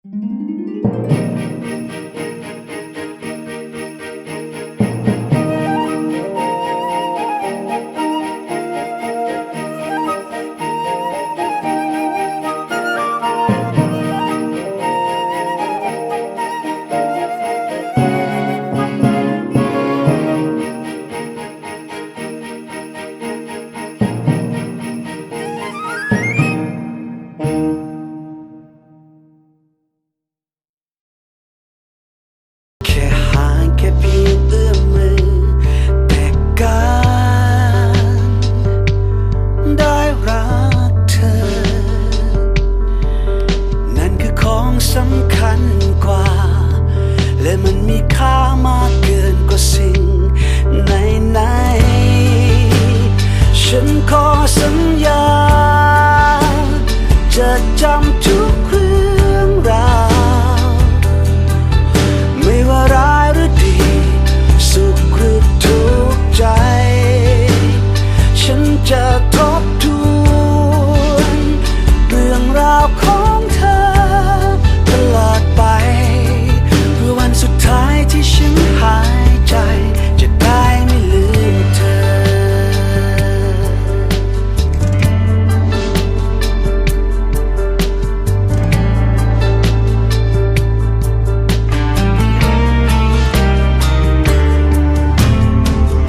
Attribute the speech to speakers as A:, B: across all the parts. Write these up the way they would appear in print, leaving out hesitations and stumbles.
A: สำคัญกว่าและมันมีค่ามากเกินกว่าสิ่งไหนๆฉันขอสัญญาจะจำทุกเรื่องราวไม่ว่าร้ายหรือดีสุขหรือทุกข์ใจฉันจะทบทวนเรื่องราวของเธอตลอดไปเพื่อวันสุดท้ายที่ฉันหายใจจะได้ไม่ลืมเธอ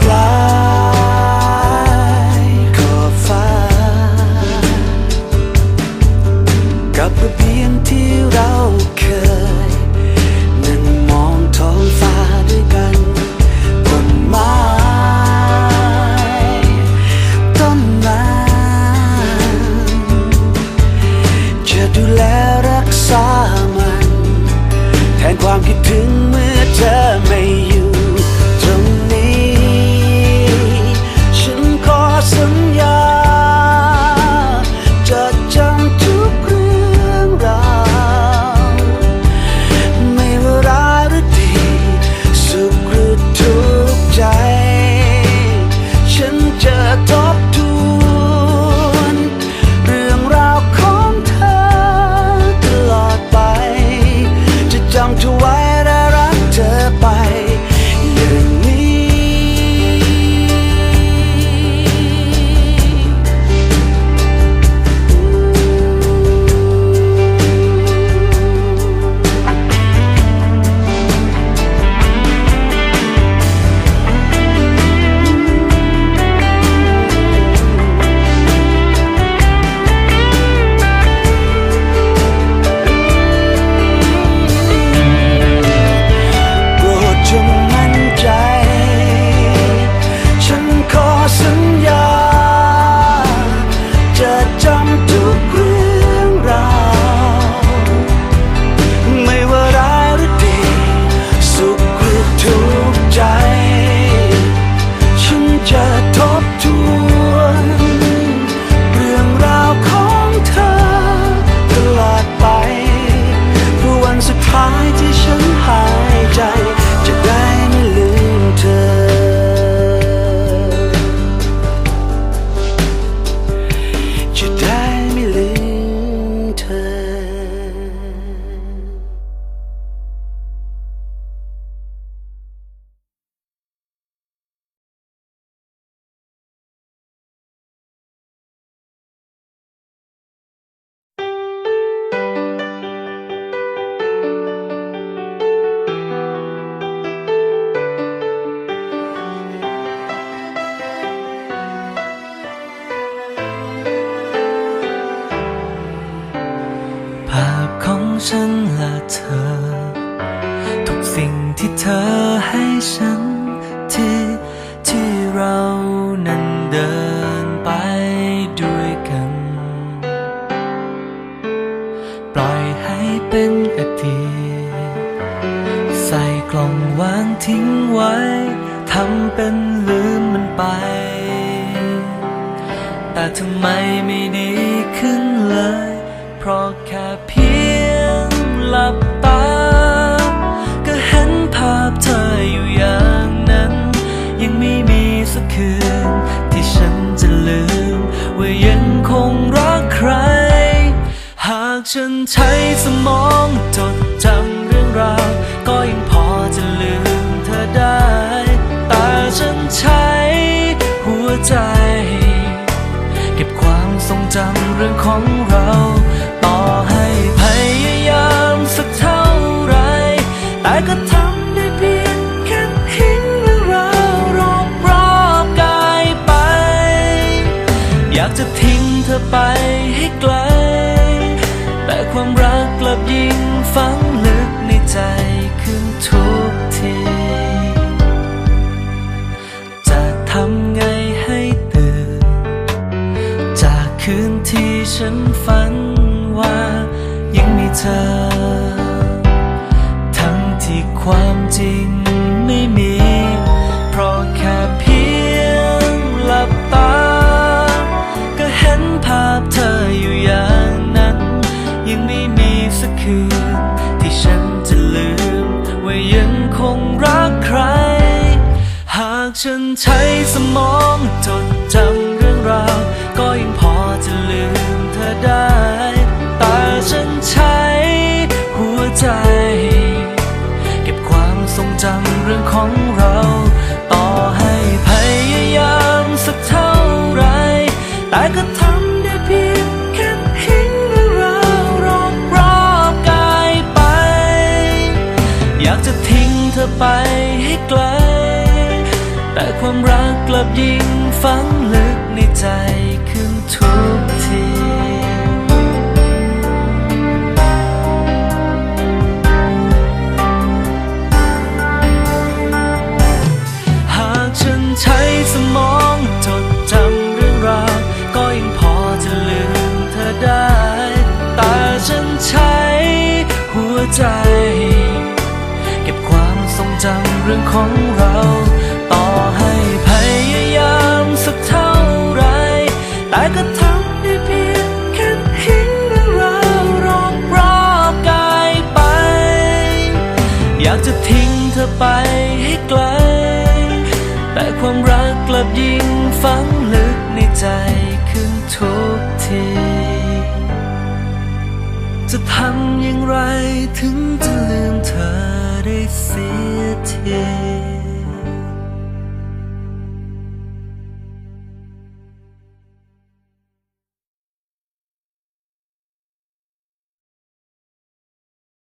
A: ปลายขอบฟ้ากับระเบียงที่เราเคยนั่งมองท้องฟ้าด้วยกันต้นไม้ต้นนั้นจะดูแลรักษามันแทนความคิดถึงเมื่อเธอไม่อยู่ตรงนี้ฉันขอสัญญาจะจำทุกเรื่องราวไม่ว่าร้ายหรือดีสุขหรือทุกข์ใจฉันจะทบทวนเรื่องราวของเธอตลอดไปจะจำเธอไว้และรักเธอไปอย่างนี้โปรดจงมั่นใจฉันขอสัญญาจะจำทุกเรื่องราวไม่ว่าร้ายหรือดีสุขหรือทุกข์ใจฉันจะทบทวนเรื่องราวของเธอตลอดไปเพื่อวันสุดท้ายที่ฉันหายใจจะได้ไม่ลืมเธอจะได้ไม่ลืมเธอ ภาพของฉันและเธอทุกสิ่งที่เธอให้ฉันที่เรานั้นเดินไปด้วยกันปล่อยให้เป็นอดีตใส่กล่องวางทิ้งไว้ทำเป็นลืมมันไปแต่ทำไมไม่ดีขึ้นเลยเพราะแค่เพียงหลับตาก็เห็นภาพเธออยู่อย่างนั้นยังไม่มีสักคืนที่ฉันจะลืมว่ายังคงรักใครหากฉันใช้สมองจน ของเราต่อให้พยายามสักเท่าไรแต่ก็ทำได้เพียงแค่ทิ้งเรื่องราวรอบกายไปอยากจะทิ้งเธอไปให้ไกลแต่ความรักกลับยิ่งฝังลึกในใจขึ้นทุกทีจะทำไงให้ตื่นจากคืนที่ฉันฝันว่ายังมีเธอทั้งที่ความจริงไม่มีเพราะแค่เพียงหลับตาก็เห็นภาพเธออยู่อย่างนั้นยังไม่มีสักคืนที่ฉันจะลืมว่ายังคงรักใครหากฉันใช้สมองจดจำเรื่องราวก็ยังพอจะลืมเธอได้แต่ฉันใช้หัวใจเก็บความทรงจำเรื่องของเราต่อให้พยายามสักเท่าไรแต่ก็ทำได้เพียงแค่ทิ้งเรื่องราวรอบกายไปอยากจะทิ้งเธอไปให้ไกลแต่ความรักกลับยิ่งฝังลึกในใจขึ้นทุกทีหากฉันใช้สมองจดจำเรื่องราวก็ยังพอจะลืมเธอได้แต่ฉันใช้หัวใจเก็บความทรงจำเรื่องของเราต่อให้พยายามสักเท่าไรแต่ก็ทำได้เพียงแค่ทิ้งเรื่องราวรอบกายไปอยากจะทิ้งเธอไปให้ไกลแต่ความรักกลับยิ่งฝังลึกในใจขึ้นทุกทีจะทำอย่างไรถึงจะลืมเธอได้เสียที